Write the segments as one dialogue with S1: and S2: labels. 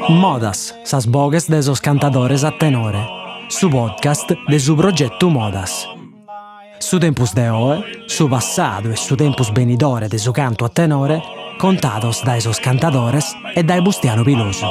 S1: Modas, sas bogues de sos cantadores a tenore. Su podcast de su progetto Modas. Su tempus de oe, su passadu e su tempus benidore de su canto a tenore, contados dai sos cantadores e dai Bustiano Pilosu.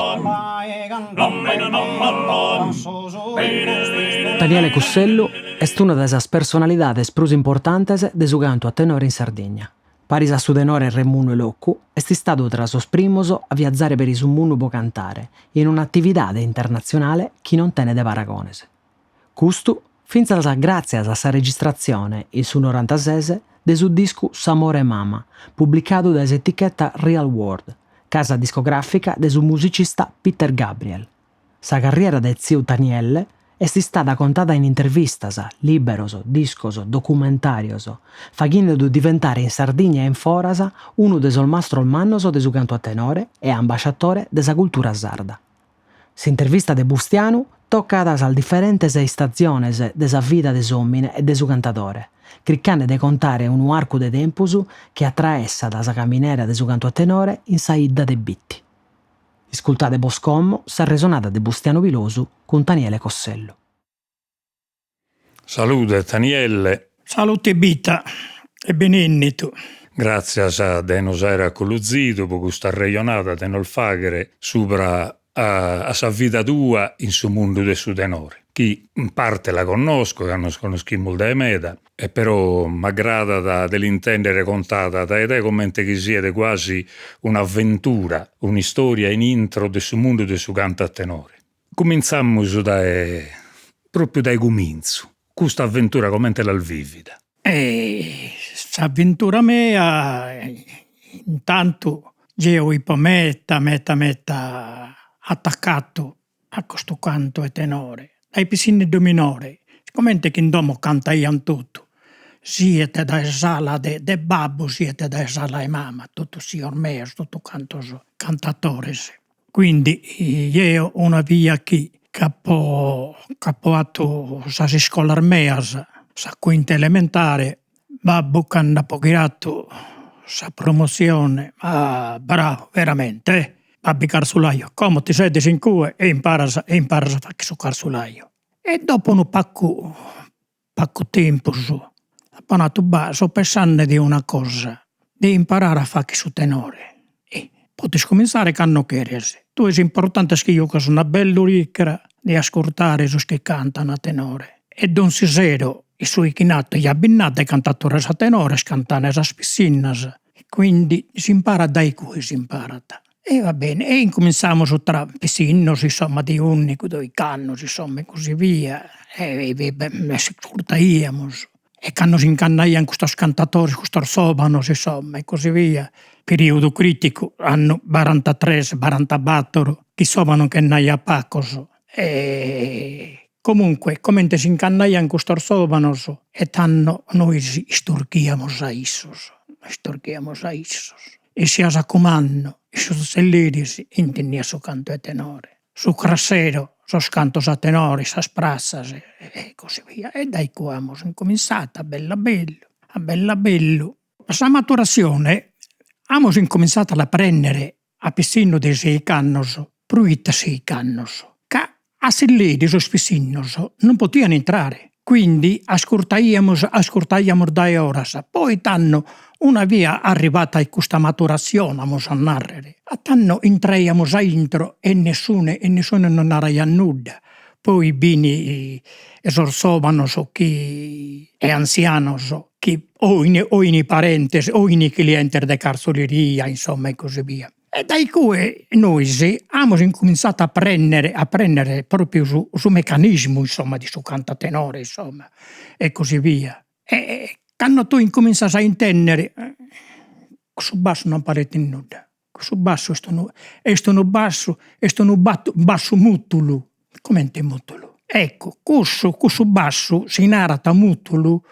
S1: Daniele Cussellu est una de sas personalidades prus importantes de su canto a tenore in Sardegna. Paris a su tenore Remunno e Loccu, est istadu tra sos primos a viazzare per su mundu po cantare, in un'attividade internazionale chi non tene de paragones. Custu, finzas grazias a sa registrazione, in su 96, de su discu S'amore mama, pubblicadu da s'etichetta Real World, casa discografica de su musicista Peter Gabriel. Sa carriera de ziu Daniele est istada contata in intervistas, liberos, discos, documentarios, faghindu diventare in Sardigna e in foras unu de sos mastros mannos de su canto a tenore e ambasciatore de sa cultura sarda. S'intervista de Bustianu toccadas al differentes istaziones de sa vida de s'omine e de su cantatore, criccande de contare unu arcu de tempus che attraessa da sa caminera de su canto a tenore in sa idda de bitti. Iscultate Boscommo, sa resonata de Bustiano Pilosu con Daniele Cussellu.
S2: Salute Daniele.
S3: Salute Bita e benennito.
S2: Grazie a de nos era coluzito per questa regionata de nol faghere supra a sa vita tua in su mondo de su tenore. Chi in parte la conosco, che non conoschiamo da meda, e però m'aggrada dell'intendere contata da te come che siete quasi un'avventura, un'istoria in intro de su mondo de su canto a tenore. Cominciamo proprio dai cominzo. Questa avventura come te l'ha vivida?
S3: S'avventura mia, intanto io metta attaccato a questo canto e tenore. Ai piscine do minore, siccome che in domo cantaian tutto, siete da sala de babbo, siete da sala e mamma, tutto signor meo, tutto cantatores. Quindi io una via che capoato sa scolar meas, sa quinta elementare, babbo canna pogirato sa promozione, bravo, veramente, babbi carsulaio, come ti sedi in cue e impara a fare su carsulaio. E dopo un pacco tempo su, sto pensando di una cosa, di imparare a fare su tenore. E potresti cominciare canno cheres. Tu è importante che io che sono una bella ricca di ascoltare su che cantano a tenore. E don Sisero, i suoi chinato, gli abbinati cantatori a tenore, cantano a piscinas. Quindi si impara dai cui si impara. E va bene, e incominciamo tra piscinos, insomma, di unico, dei cannos, insomma, e così via. E ascoltaiamo. E quando si incannaiano questi cantatori, questi sobanos, insomma, e così via. Periodo critico, anno 43-44, chi sobano che naia a Pacos. E comunque, come si incannaiano questi sobanos, e tanto noi istorchiamo a issos. E si asacumano, e su selliris intendia su canto e tenore. Su crassero, sos cantos a tenore, sas prassas e così via. E dai qua abbiamo incominciato a bella bello. Sa maturazione abbiamo incominciato a prendere a piscino di 6 cannos, pruita 6 cannos, che a selliris, sos piscinos, non potevano entrare. Quindi ascoltaiamo dai oras. Poi tanno una via arrivata a questa maturazione, a narrare. A tanno entraiamo a intro e nessuno non era nulla. Poi bini esorsovanos chi e anzianos chi o in parenti o in clienti de carzoleria, insomma, e così via. E dai cui noi abbiamo incominciato a prendere proprio su meccanismo, insomma, di su cantatenore, insomma, e così via. E quando tu incominci a intendere, su basso non parete nulla. Su basso è un basso mutulu. Come te mutulu? Ecco, questo basso si narrata mutulu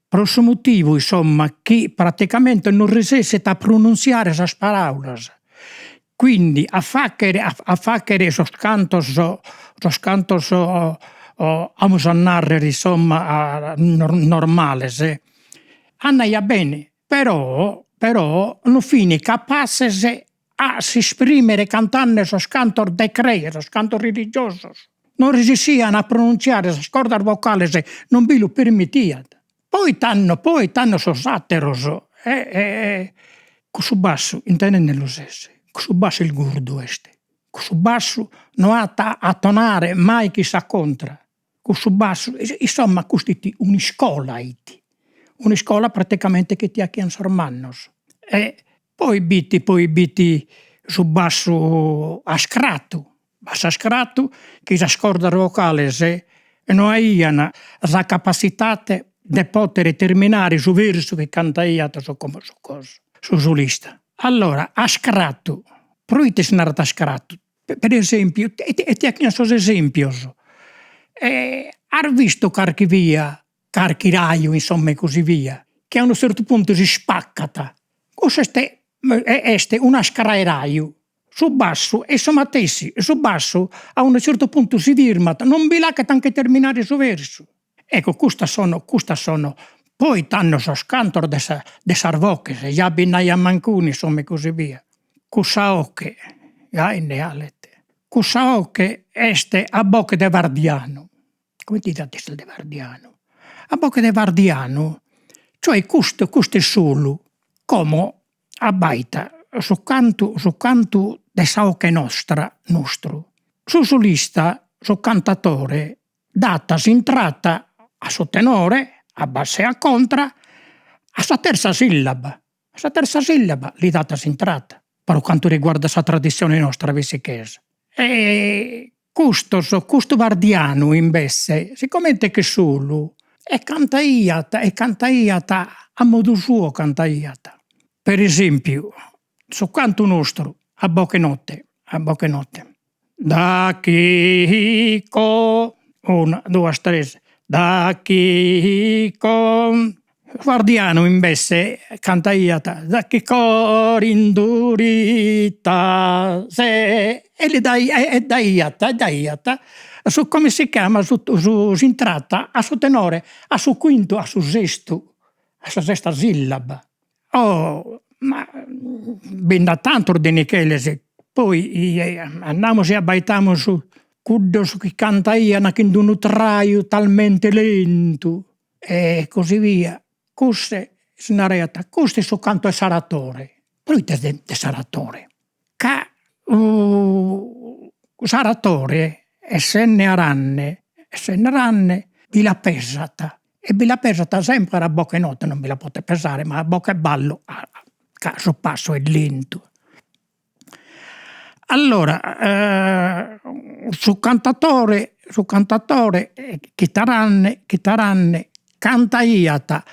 S3: per questo motivo, insomma, che praticamente non riesce a pronunziare queste parole. Quindi a facere sos cantos vamos a narrare, insomma, normales. Andaia bene, però però non fini capaces a si esprimere cantando esos cantos de crei, esos cantos religiosos. Non riuscian a pronunciare esas cordas vocales, non vi lo permittiat. Poi tanno sos atteros, con su bassu intendende lo sesse, con su bassu il gurdu este. Con su bassu non ha a tonare mai chi s'accontra. Con su bassu, insomma, costiti un'iscola iti. Un'iscola praticamente che ti ha chian sormannos. E poi biti su bassu a scrattu, che le cordas vocales non aian la capacitate de poter terminare su verso che cantaiat su cosa, su solista. Allora, a scrattu, proite si narat a scrattu. Per esempio, e ti ha sos esempios. Har visto carchi via, carchi raio, insomma, e così via, che a un certo punto si spaccata. Cosa este una scaraeraio su bassu e su matessi, su bassu a un certo punto si firmat, non vi lasciat anche terminare su verso. Ecco, questa sono. Poi tanno sos cantor de sarvoches, ja binnaia mancuni, insomma, e così via. Cussaoche, ja in realete. Cussaoche este a bocche de Vardiano. Come ti date il de Vardiano? A bocche de Vardiano, cioè questo è solo come abbaita su canto de saoche nostro. Su solista, su cantatore, data s'intrata a su tenore, a bassa e a contra, a sa terza sillaba. A sa terza sillaba li data s'intrata, per quanto riguarda sa tradizione nostra vesichesa. E questo Vardiano, invece, siccome che solo, è cantaiat a modo suo cantaiat. Per esempio, su canto nostro, a bocche notte. Da Chico, 1, 2, 3, da Chico. Guardiano invece cantaiat da Chico rindurita se e le daiat su come si chiama su s'intrata a su tenore, a su quinto, a su sesto, a sa sesta sillaba. Oh, ma ben da tanto de Micheles, poi andamus e abbaitamus cuddos che cantaian che d'un traio talmente lento e così via. Cusse si naraiat, questo è su canto e saratore. Proite de saratore. Ca saratore essenne aranne vi la pesata. E vi la pesata sempre a bocche notte, non vi la pote pesare, ma a bocche ballo, su passo è lento. Allora, su cantatore, chitarranne, cantaiat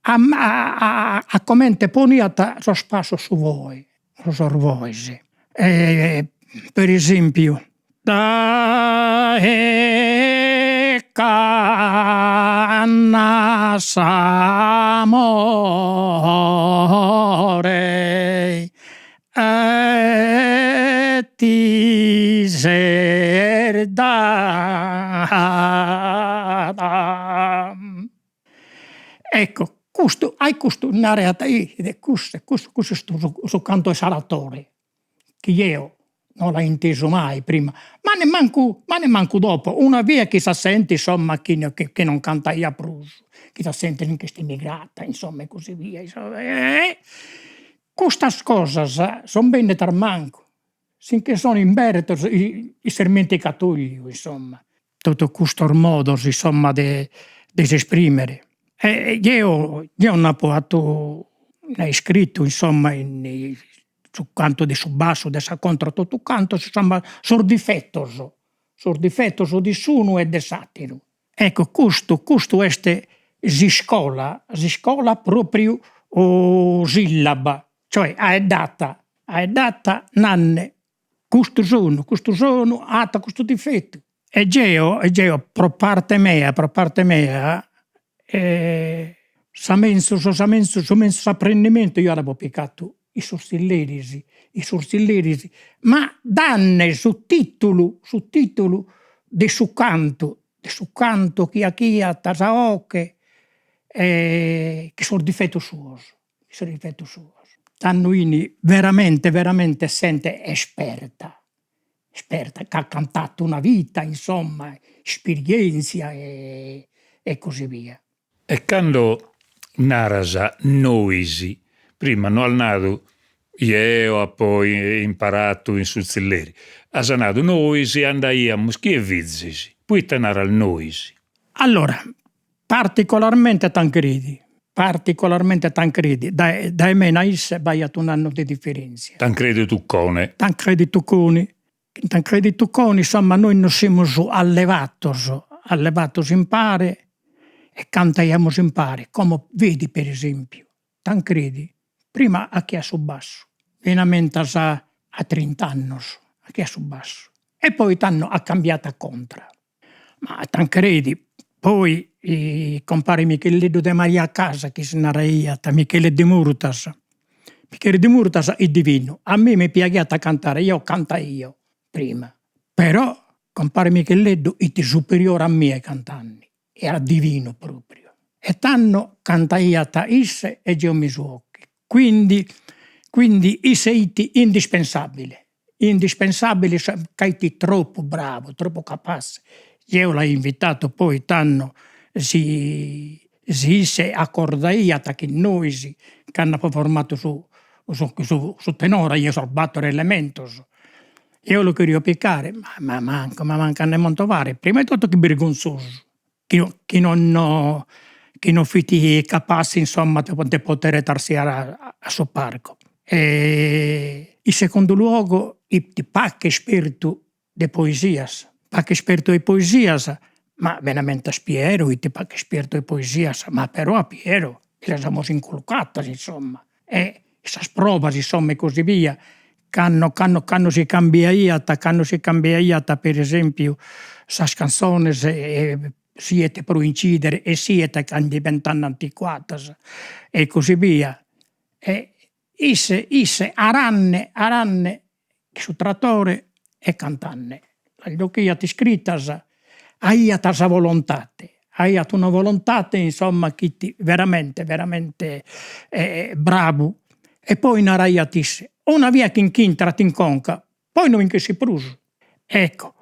S3: a commente poniat so spasso su voi, sos voisi. Per esempio, da e canna s'amore e ti serda. Ecco, questo un'area questo sto canto e saratore, che io non l'ho inteso mai prima, ma ne manco dopo. Una via che si sente, insomma, che non canta a pruso, che si sente in questa immigrata, insomma, e così via. Queste cose sono bene tarmanco, finché sono in merito i sermenti cattolici, insomma. Tutto questo modo, insomma, di esprimere. Io non ho fatto, scritto, insomma, sul canto di su basso, di sa contra tutto canto, insomma, sul difettoso di suono e di satiro. Ecco, questo è scola proprio o sillaba, cioè è data nanne, questo sono, ata questo difetto. E io, per parte mia, su apprendimento io avevo piccato i sorsillerisi, ma danne su titolo di su canto chia tasaoche, che sono difetto suos. Tannuini veramente, veramente sente esperta, che ha cantato una vita, insomma, esperienza e così via.
S2: E quando naras noisi, prima non al nato io ho poi imparato in Suzzilleri, has nato noisi andaiamo chi e vizzisi, poi te nara il noisi.
S3: Allora, particolarmente Tancredi, da me naisse vai un anno di differenza.
S2: Tancredi Tuccone.
S3: Tancredi Tucconi, insomma, noi non siamo allevatos in pare e cantaiamo in pare, come vedi per esempio. Tancredi, prima a chi su basso, veramente a 30 anni, a chi su basso. E poi t'hanno ha cambiato a contra. Ma Tancredi, poi compare Micheletto de Maria Casa, che se n'era Michele de Murtas. Michele de Murtas è divino. A me mi piace cantare, io canta io prima. Però compare Micheletto è superiore a me ai cantanti. Era divino proprio. E t'hanno cantaiata isse e io mi suocchi. Quindi sei indispensabile. Indispensabile, sei troppo bravo, troppo capace. Io l'ho invitato poi t'hanno si accordaiata che noi che hanno formato su tenore, io sono battere elementos. Io lo queria piccare, ma mancano molto vari. Prima di tutto che vergognoso, che non fiti capaci, insomma, di poter tarsiare a suo parco. E in secondo luogo, ti pacche spirito di poesias. Pacche spirito di poesias, ma veramente Piero, ti pacche spirito di poesias, ma però a Piero le abbiamo inculcatas, insomma. E queste provas, insomma, e così via, che si cambiaiata, per esempio, queste canzoni siete per incidere e siete che diventano antiquatas e così via. E isse aranne su trattore e cantanne. Lo che io ti scrittas, aiat sa volontate, aiat una volontate, insomma, che ti veramente bravo. E poi naraiat isse, una via che incontra in conca, poi non in che si pruso. Ecco,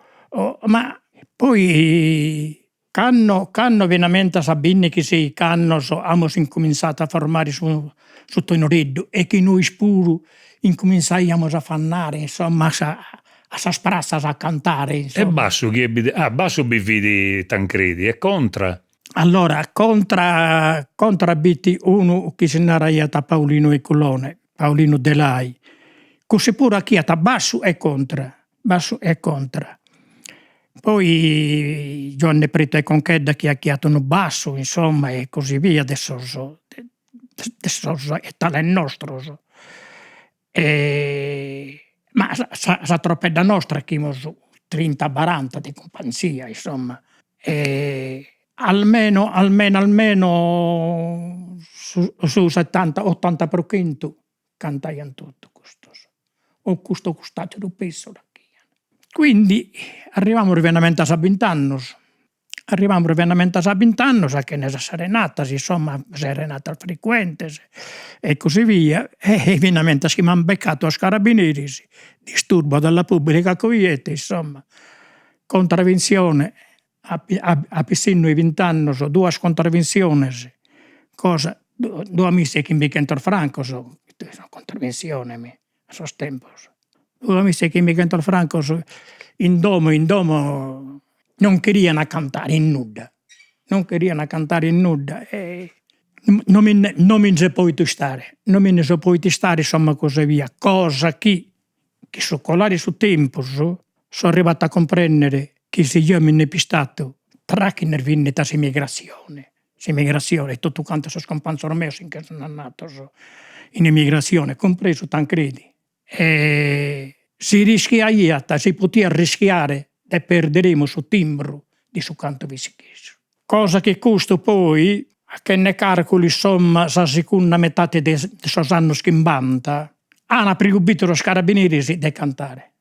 S3: ma poi canno veramente sabine che sei canno abbiamo incominciato a formare su Tonoreddu e che noi spuru incominciaiamo a fannare, insomma, a sprassas a cantare, insomma.
S2: E basso bividi Tancredi e contra.
S3: Allora, contra biti uno che se n'era Paolino e Colone, Paolino Delai, così pure a chi a basso e contra. Poi Giovanni Preto e Conchedda che ha chiamato basso, insomma, e così via, adesso è tale nostro. Ma sa troppedda nostra che abbiamo 30-40 di compagnia, insomma. Almeno su 70-80% cantaiano tutto questo. O questo costato di peso. Quindi arriviamo veramente a 20 anni. Che ne serenatas, insomma, serenatas frequentes e così via. E veramente si mi hanno beccato a carabinieri, disturbo della pubblica quiete, insomma, contravvenzione a piscino i 20 anni, 2 contravvenzioni, cosa, 2 amici che mi chiamano Franco, contravvenzione a sos tempos. 2 amici che mi chiamano Franco, in domo non queriano cantare in nuda. E non mi ne potuto stare, insomma, così via. Cosa che su colare su tempo sono arrivato a comprendere che se io mi ne pistato tra che ne vinne da emigrazione, tutto quanto sono scompanzo romeo che sono nato in emigrazione, compreso Tancredi. E si poteva rischiare e perderemo su timbro di su canto visicheso. Cosa che questo poi, a che ne calcoli, insomma, sa seconda metà di sos anni 50, hanno proibito los carabinieri di cantare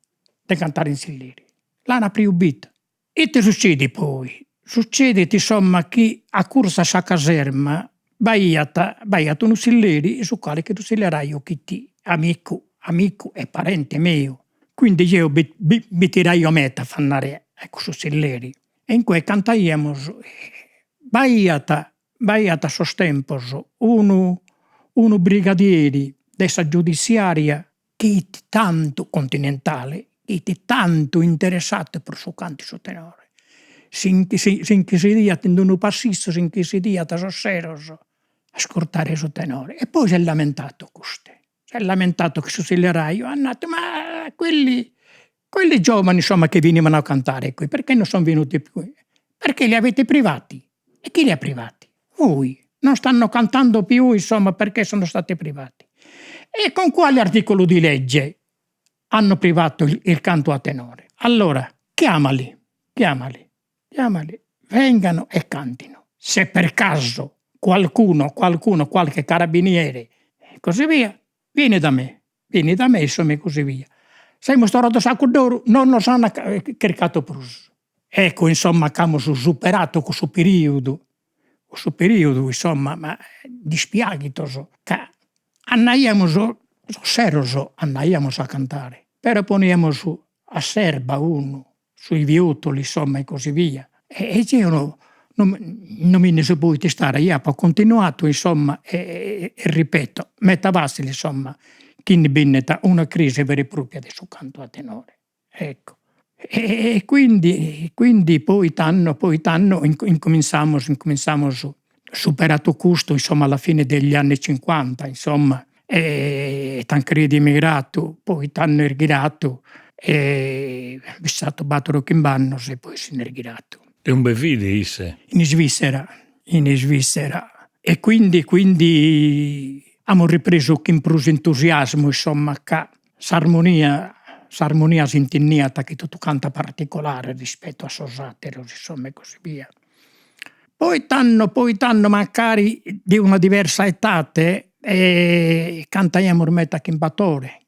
S3: in Silleri. L'hanno proibito. E ti succede poi? Succede, insomma, che a corsa a caserma, baiata un Silleri, su quale che tu silleraio che ti amico e parente mio. Quindi io mi tirai a meta a fare su Silleri. E in cui cantaiamo baiata sos tempos, unu brigadieri dessa giudiziaria che tanto continentale, che tanto interessato per su canti su tenore. Sin che si dia tendo unu passisto, sin che si dia sos seros a ascoltare su tenore. E poi si è lamentato custe. Si è lamentato che su Sillerai hanno detto, ma quelli giovani insomma che venivano a cantare qui, perché non sono venuti più? Perché li avete privati. E chi li ha privati? Voi. Non stanno cantando più, insomma, perché sono stati privati. E con quale articolo di legge hanno privato il canto a tenore? Allora, chiamali, vengano e cantino. Se per caso qualcuno, qualche carabiniere e così via, vieni da me, insomma, e così via. Se mi sto rotto sacco d'oro, non lo hanno caricato più. Ecco, insomma, abbiamo superato questo periodo, insomma, ma dispiaghitoso, che andavamo a cantare, però poniamo su a serba uno, sui viutoli, insomma, e così via. E io non mi ne so potuto stare, io ho continuato, insomma, e ripeto, metà facile, insomma, che ne bineta una crisi vera e propria del suo canto a tenore. Ecco. E quindi poi tanno incominciamo superato questo, insomma, alla fine degli anni 50, insomma, e Tancredi emigrato, poi t'hanno ergirato, e è stato battere che in bannos e poi si è ergirato.
S2: E un bevide isse?
S3: In Svizzera. E quindi abbiamo ripreso che in più entusiasmo, insomma, che s'armonia si intinniata che tutto canta particolare rispetto a sosateros, insomma, e così via. Poi t'hanno magari di una diversa età e cantaiamo ormai che in battore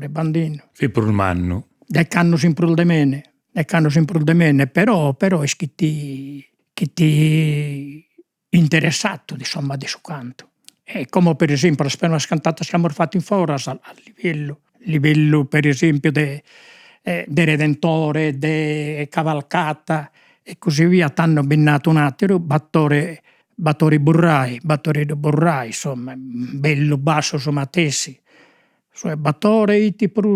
S3: bandino.
S2: Fi prulmannu.
S3: De canno sempre de mene, però è che ti interessato, insomma, di suo canto. E come per esempio le prime cantate che abbiamo fatto in Foras a livello per esempio de Redentore, de Cavalcata e così via, t'hanno binnato un attimo Battori Burrai, insomma, bello basso su Matessi. Battore iti pro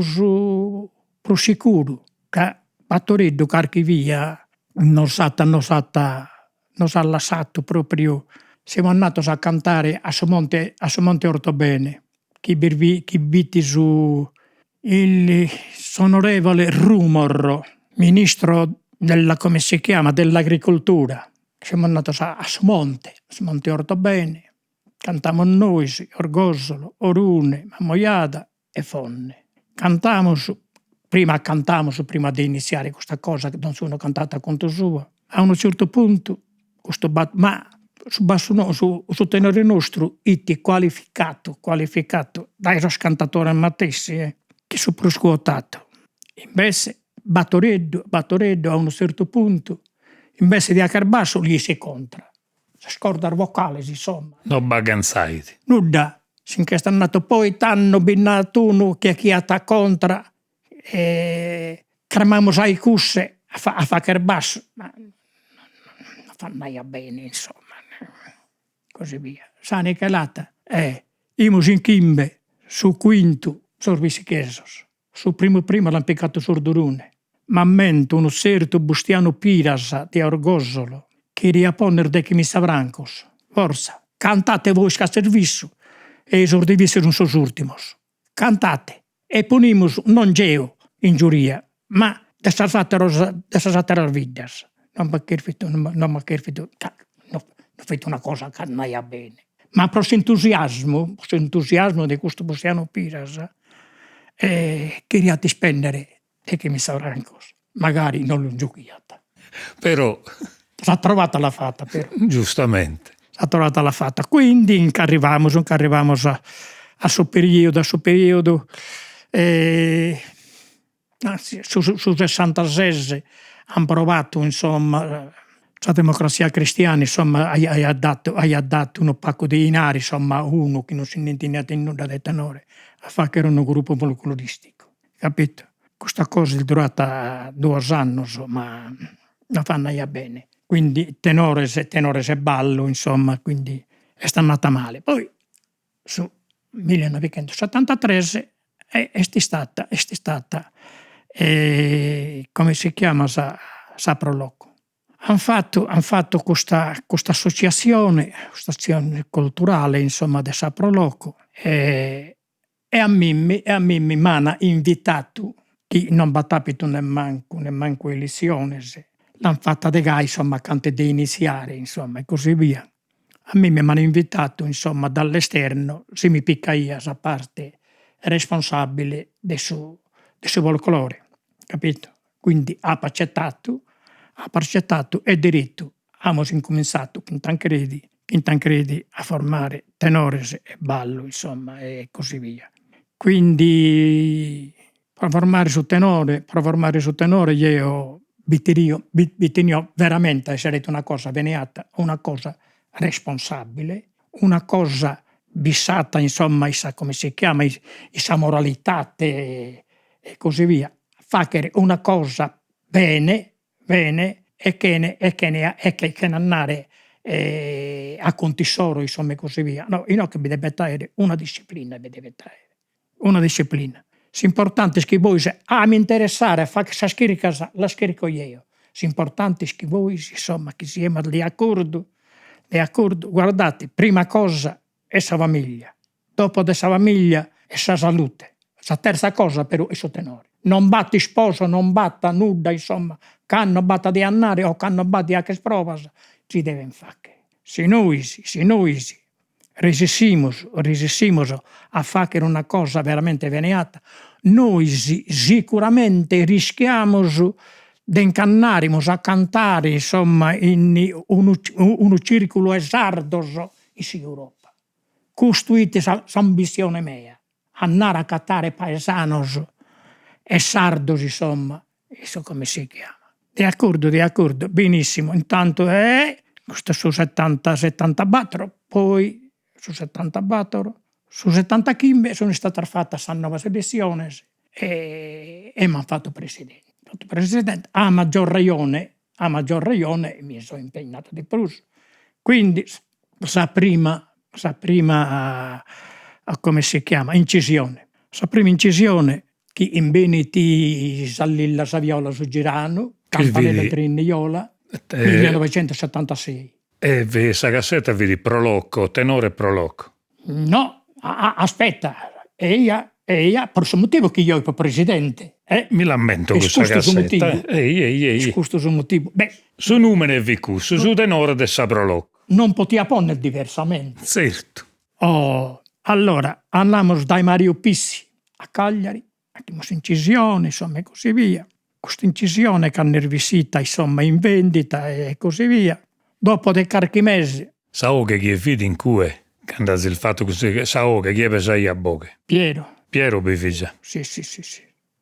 S3: sicuro, che Battoreddo carchi via non s'ha lasciato proprio. Siamo andati a cantare a Monte Ortobene, che viti su il onorevole Rumor, ministro come si chiama, dell'agricoltura. Siamo andati a Monte Ortobene, cantiamo noi, Orgosolo, Orune, Mammoiada e Fonne. Prima di iniziare questa cosa che non sono cantata conto sua. A un certo punto, ma su tenore nostro, iti qualificato dai cantatori matessi, che sono proscuotato. Invece, Battoreddo a un certo punto, invece di accarbasso, gli si contra. Scordar vocale, insomma.
S2: Non baganzaiti.
S3: Nulla. Finché sta andato poi t'hanno binnato uno che chi sta contra e cremamo ai cusse a fa carbasso. Ma non fa mai bene, insomma. Così via. Sane calata. Imus in Chimbe, su quinto, sorvisi chesos. Su primo l'hanno peccato sordurune. Ma mento uno certo Bustiano Piras di Orgosolo, che riaponner de che mi savrancos. Forza, cantate voi a servizio e esordivis un sos ultimos. Cantate e ponimus non geo in giuria, ma dessas ateras vidas. Non mi ha fatto una cosa che non è bene. Ma per entusiasmo di questo Bustiano Piras, queriate spendere e che mi savrancos. Magari non lo giochiata.
S2: Però
S3: S'ha trovata la fatta, però.
S2: giustamente.
S3: S'ha trovata la fatta. Quindi arrivamo a suo periodo, anzi, su 66 hanno provato, insomma, la democrazia cristiana, insomma, ha dato un pacco di denari, insomma, uno che non si è intendeva in nulla di tenore, a fare che era un gruppo folcloristico, capito? Questa cosa è durata 2 anni, ma la fanno ja bene. Quindi tenore e ballo, insomma, quindi è stata male. Poi, su 1973, è stata come si chiama, Saproloco. Han fatto questa associazione culturale, insomma, di Saproloco, e a Mimmi mi hanno invitato, che non battapito nemmanco elezioni, l'hanno fatta de gai, insomma, cante di iniziare, insomma, e così via. A me mi hanno invitato, insomma, dall'esterno, se mi picca io a parte responsabile del suo folklore, capito? Quindi ha accettato e diritto. Abbiamo incominciato in Tancredi a formare tenores e ballo, insomma, e così via. Quindi per formare su tenore io bitenio veramente essere una cosa beneata, una cosa responsabile, una cosa bissata, insomma, come si chiama, isa moralità e così via. Fare una cosa bene e che andare a contisoro, insomma, e così via. No, io che deve essere una disciplina, una disciplina. L'importante è che voi, mi interessare a fare questa schirica, la schirico io. L'importante è che voi, insomma, che siamo di accordo. Guardate, prima cosa è la famiglia, dopo della famiglia è la salute. La terza cosa però è il tenore. Non batti sposo, non batta nulla, insomma, canno batta di annare o canno batti a che sprova, ci deve fare. Se noi resistimos a fare una cosa veramente veneata, noi sicuramente rischiamo di incannarmos a cantare, insomma, in un circolo esardo in Europa. Costruite l'ambizione mia, andare a cantare paesanos e sardos, insomma, questo come si chiama. Di accordo, benissimo. Intanto questo su 74, poi su 74, su 75 sono stata fatta questa nuova selezione e mi hanno fatto presidente. A maggior ragione mi sono impegnato di più. Quindi la prima come si chiama, incisione. La prima incisione che in Veneti Sallilla Saviola su Girano, Campanella Triniola, 1976.
S2: E questa cassetta vedi Prolocco, tenore Prolocco.
S3: No, aspetta, ella per questo motivo che io ero presidente.
S2: Mi lamento questa cassetta.
S3: Questo suo motivo. Beh,
S2: su numero e vicus, su tenore de sa Prolocco.
S3: Non poteva ponere diversamente.
S2: Certo.
S3: Allora, andiamo dai Mario Pissi a Cagliari, abbiamo incisione, insomma, e così via. Questa incisione che hanno rivisita, insomma, in vendita e così via. Dopo dei qualche mesi.
S2: Sao che chi è figlio in cui, quando il fatto così, sao che chi è pesai a bocca. Piero Bifiglia.
S3: Sì,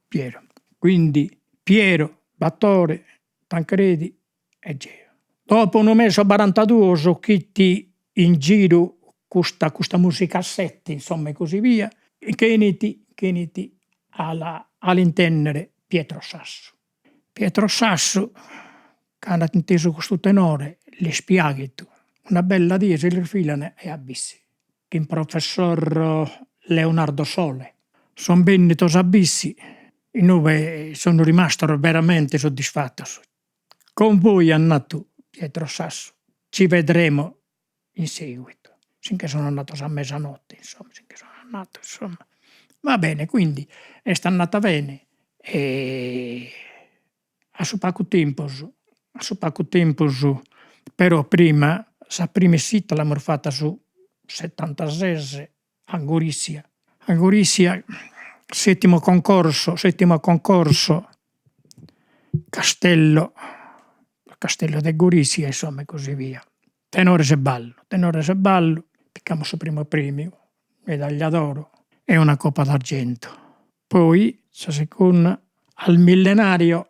S3: Piero. Quindi Piero, Battore, Tancredi e Geo. Dopo un mese o 42 sono chitti in giro questa musicassetta, insomma, e così via, che initi all'intendere Pietro Sasso. Pietro Sasso, che hanno inteso questo tenore, le spiaghi una bella dia, se li filano e abissi. Che il professor Leonardo Sole. Sono venuti abissi, e noi sono rimasto veramente soddisfatto. Con voi è nato Pietro Sasso. Ci vedremo in seguito. Finché sono andato a mezzanotte, insomma, Va bene, quindi è stata bene. E a su poco tempo, però prima, la prima sita l'abbiamo fatta su 76 a Gorizia. A Gorizia, settimo concorso, Castello di Gorizia, insomma, e così via. Tenore e ballo, piccamo su primo premio, medaglia d'oro e una coppa d'argento. Poi, la seconda, al millenario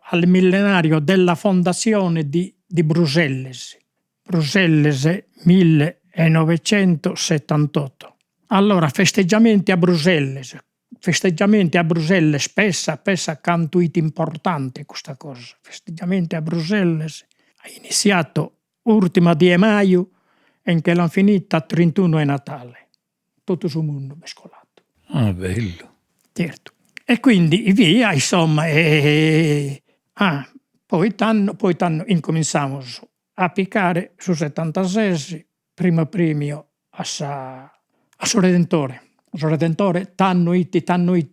S3: della fondazione di di Bruxelles. Bruxelles 1978. Allora, festeggiamenti a Bruxelles, spessa cantuiti importante questa cosa. Festeggiamenti a Bruxelles, ha iniziato ultima di maggio e che l'hanno finita 31 è Natale. Tutto sul mondo mescolato.
S2: Ah, bello.
S3: Certo. E quindi via, insomma, poi incominciamo a piccare su 76, primo premio a suo Redentore. Suo Redentore, tanno iti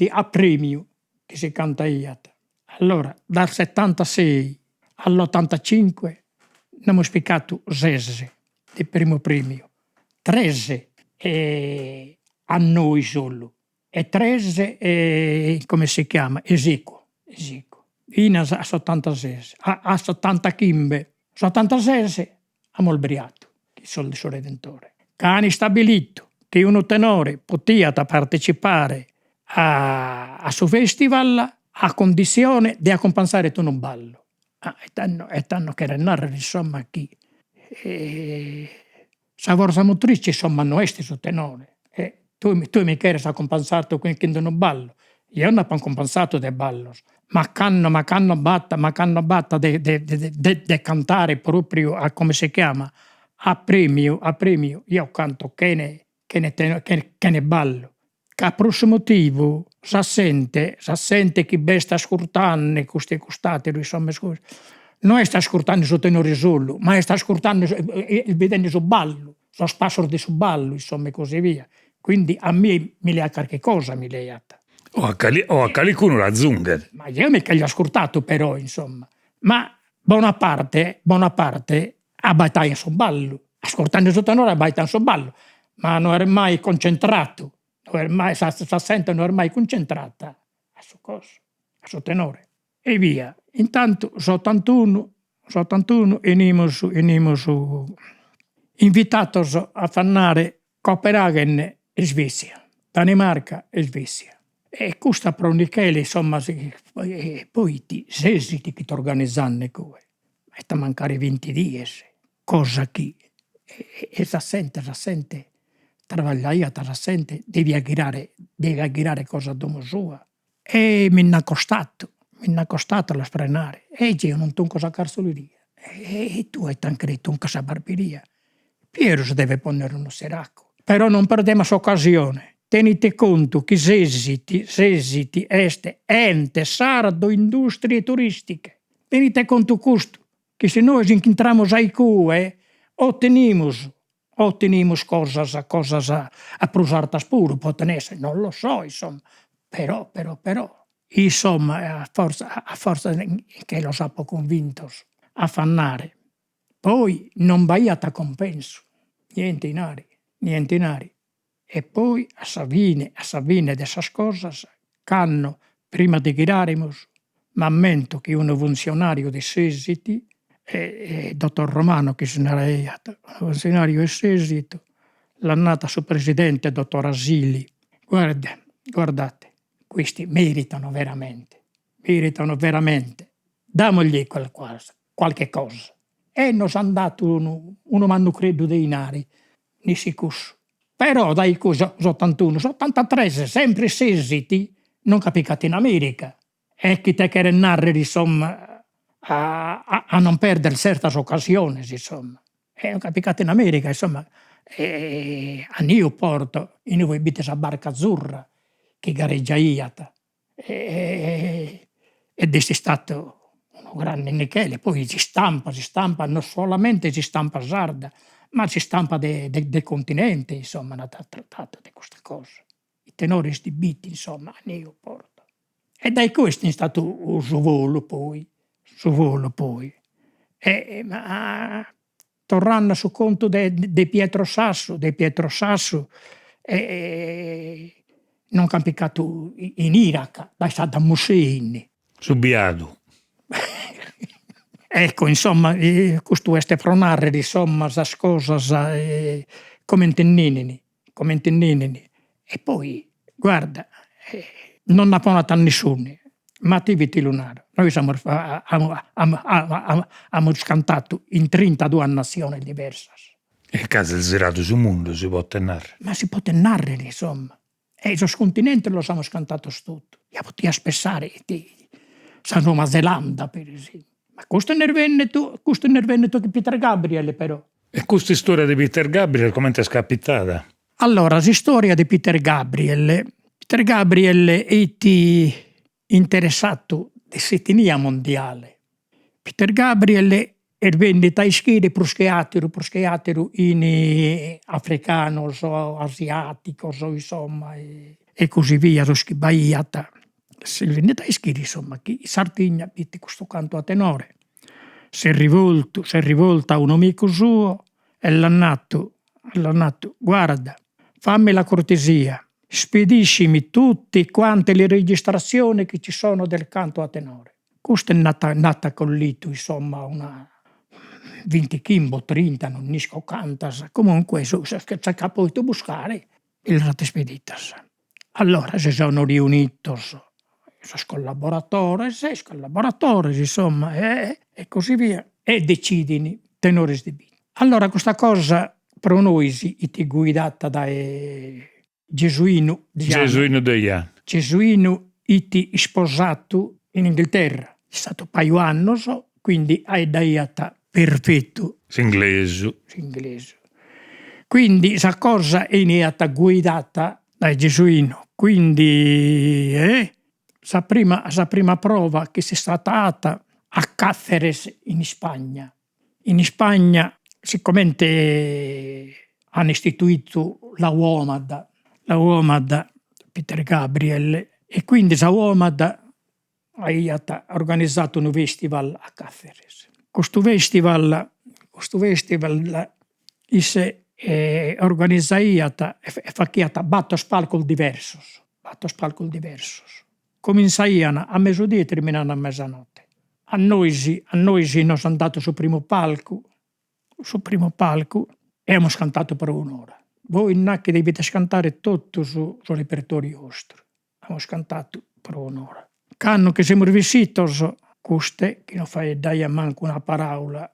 S3: a premio, che si canta iat. Allora, dal 76 all'85 abbiamo spiccato 6 di primo premio, 13 a noi solo, e 13 come si chiama? Esico. In a 76, a 75, 76 a Molbriato, che sono il suo Redentore. Cani stabilito che uno tenore poteva partecipare a suo festival a condizione di accompagnare tu un ballo. E tanno che renare, insomma, chi sa forza motrice, insomma, non è su tenore. Tu mi chiedi accompagnato con un ballo. Io non ho accompagnato dei ballos, ma canno batta de cantare proprio a come si chiama, a premio, io canto che ne ballo. Che a prossimo motivo s'assente chi sta ascoltando queste costate, insomma, scusa. Non sta ascoltando su tenore solo, ma sta ascoltando vedendo su ballo, su spasso di su ballo, insomma, e così via. Quindi a me mi lea qualche cosa, mi leata.
S2: O a qualcuno la zunga.
S3: Ma io mica gli ho ascoltato però, insomma. Ma buona parte abbaitava su ballo. Ascoltando su tenore abbaitava su ballo. Ma non era mai concentrato. Sa sente non era mai concentrata a su cosa, a su tenore. E via. Intanto, su 81 venimmo su invitatos a fannare Copenaghen e Svezia, Danimarca e Svezia. E questa pronichele, insomma, poi ti sesiti che ti organizzano come. E ti mancare 20 giorni, cosa che e s'assente, travagliare, s'assente, devi aggirare cosa domo sua. E mi hanno accostato alla sprenare. E io non tonco sa carzoleria. E tu hai anche tonca sa barberia. Piero si deve ponere uno seracco. Però non perdiamo occasione. Tenite conto che esiti este ente sardo industrie turistiche. Tenite conto questo, che se noi incontriamo ai cue, ottenimos cosas a prosartas puro, potrebbe essere, non lo so, insomma. Però, insomma, a forza che lo sapo convintos a fannare. Poi non baiata a compenso, niente inari. E poi a Savine di essas cosas, canno, prima di giraremos, m'ammento che uno funzionario di Sesiti, dottor Romano, che se n'era un funzionario di Sesito, l'annata suo presidente, dottor Asili. Guardate, questi meritano veramente. Damogli qualche cosa. E nos han dato uno mannucredo dei nari, nisicus. Però dai cosa, 81, 83, sempre Sesiti, non capicate in America. E chi te che narrare, insomma, a non perdere certe occasioni, insomma. E non capicate in America, insomma, a Newport, in voi avete la barca azzurra, che gareggia iata. Ed è stato un grande Michele, poi si stampa, non solamente si stampa sarda, ma si stampa del continente, insomma, hanno trattato di queste cose. I tenori stibiti, insomma, a Newport. E dai questo è stato su volo poi. Ma tornando su conto di Pietro Sasso, non campicato in Iraq, da Saddam Hussein.
S2: Subiado.
S3: Ecco, insomma, questo è per narrare, insomma, queste cose come intendini. E poi, guarda, non ha parlato a nessuno, ma ti viti lunare. Noi abbiamo cantato in 32 nazioni diverse.
S2: E casa il girato sul mondo si può tenere.
S3: Ma si può tenere, insomma. E sul continente lo abbiamo cantato tutto. Io potevo spessare San Nuova Zelanda, per esempio. Ma questo è nel Veneto che Peter Gabriel, però.
S2: E questa storia di Peter Gabriel come ti è scappitata?
S3: Allora, la storia di Peter Gabriel. Peter Gabriel è interessato di settimana mondiale. Peter Gabriel è vendita ischire proschiatero in africano, o asiatico, insomma, e così via, so schibaiata. Si vendita ischire, insomma, che in Sardegna vede questo canto a tenore. Si è rivolta a un amico suo e l'ha nato, guarda, fammi la cortesia, spediscimi tutte quante le registrazioni che ci sono del canto a tenore. Questa è nata con lito, insomma, una 20 kimbo, 30, non nisco cantas, comunque ci ha potuto buscare e le rate speditas. Allora si sono riuniti i collaboratori, insomma, e così via, e decidono tenori di vita. Allora questa cosa per noi è guidata da Gesuino
S2: Deian.
S3: Gesuino è sposato in Inghilterra, è stato un paio anni, quindi è data perfetto
S2: Inglese.
S3: Quindi questa cosa è stata guidata da Gesuino. Quindi la prima prova che si è stata data a Cáceres in Spagna. In Spagna, siccome hanno istituito la UOMAD Peter Gabriel, e quindi la UOMAD ha organizzato un festival a Cáceres. Questo festival è organizzato e fatto batto spalcol diversos. Cominciano a mezzodì e terminano a mezzanotte. A noi non sono andato sul primo palco e abbiamo cantato per un'ora. Voi non è che dovete cantare tutto sul repertorio vostro. Abbiamo cantato per un'ora. Quando che siamo riusciti, queste, che non fai dare manco una parola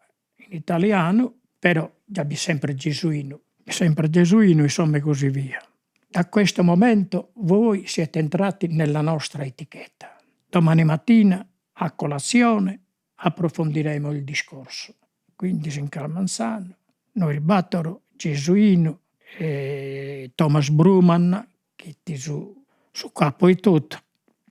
S3: in italiano, però già vi sempre Gesuino, insomma, e così via. Da questo momento voi siete entrati nella nostra etichetta. Domani mattina a colazione approfondiremo il discorso. Quindi in Calmanzano, noi ribattono Gesuino e Thomas Bruman, che è su capo di tutto.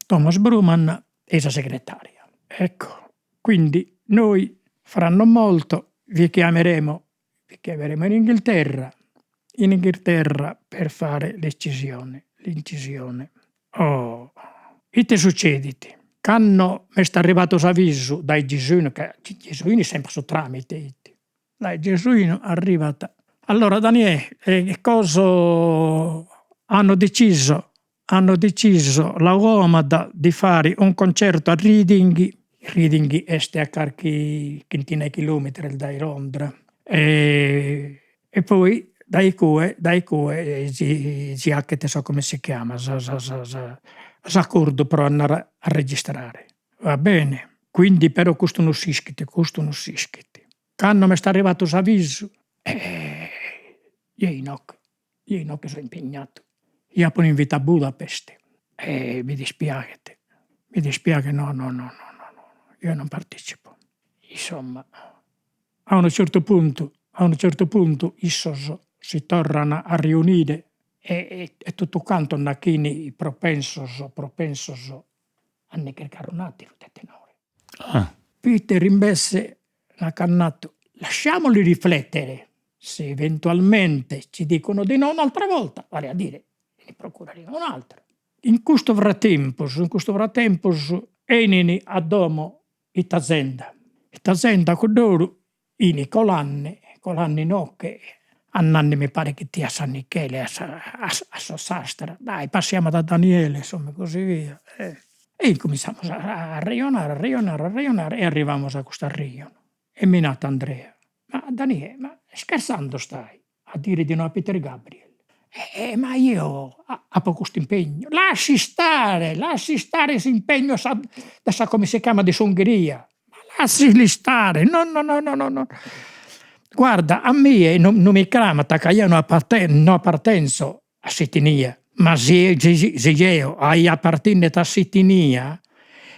S3: Thomas Bruman è la segretaria. Ecco, quindi noi fra non molto vi chiameremo in Inghilterra per fare l'incisione. E te succediti. Quando mi è arrivato l'avviso dai gesuini, che i gesuini sempre su tramite, dai gesuini è arrivata. Allora Daniele, cosa hanno deciso la UOMAD di fare un concerto a Reading è a qualche quintina di chilometri da Londra. E poi dai cue si anche so come si chiama, s'accordo per andare a registrare. Va bene, quindi però questo non si iscritti. Quando mi è arrivato l'avviso, io che sono impegnato. Io ho invitato a Budapest e mi dispiace, no, io non partecipo. Insomma, a un certo punto si tornano a riunire e tutto quanto nachini propensos a ne cercare un altro di tenore. Peter invece ha cannato, lasciamoli riflettere, se eventualmente ci dicono di no un'altra volta, vale a dire, ne procureremo un altro. In questo frattempo, enini a domo it'azienda con loro, in colanne no, che annanni mi pare che ti a San Michele, a Sossastra, dai, passiamo da Daniele, insomma, così via. E cominciamo a ragionare e arriviamo a questo rione. E mi nata Andrea, ma Daniele, ma scherzando stai a dire di no a Peter Gabriel? Ma io ho questo impegno. Lasci stare questo impegno come si chiama, di songheria. Ma lasciali stare, no, no, no, no, no, no. Guarda, a me non mi cramata che io non appartengo a Sitinia, ma se io appartengo a Sitinia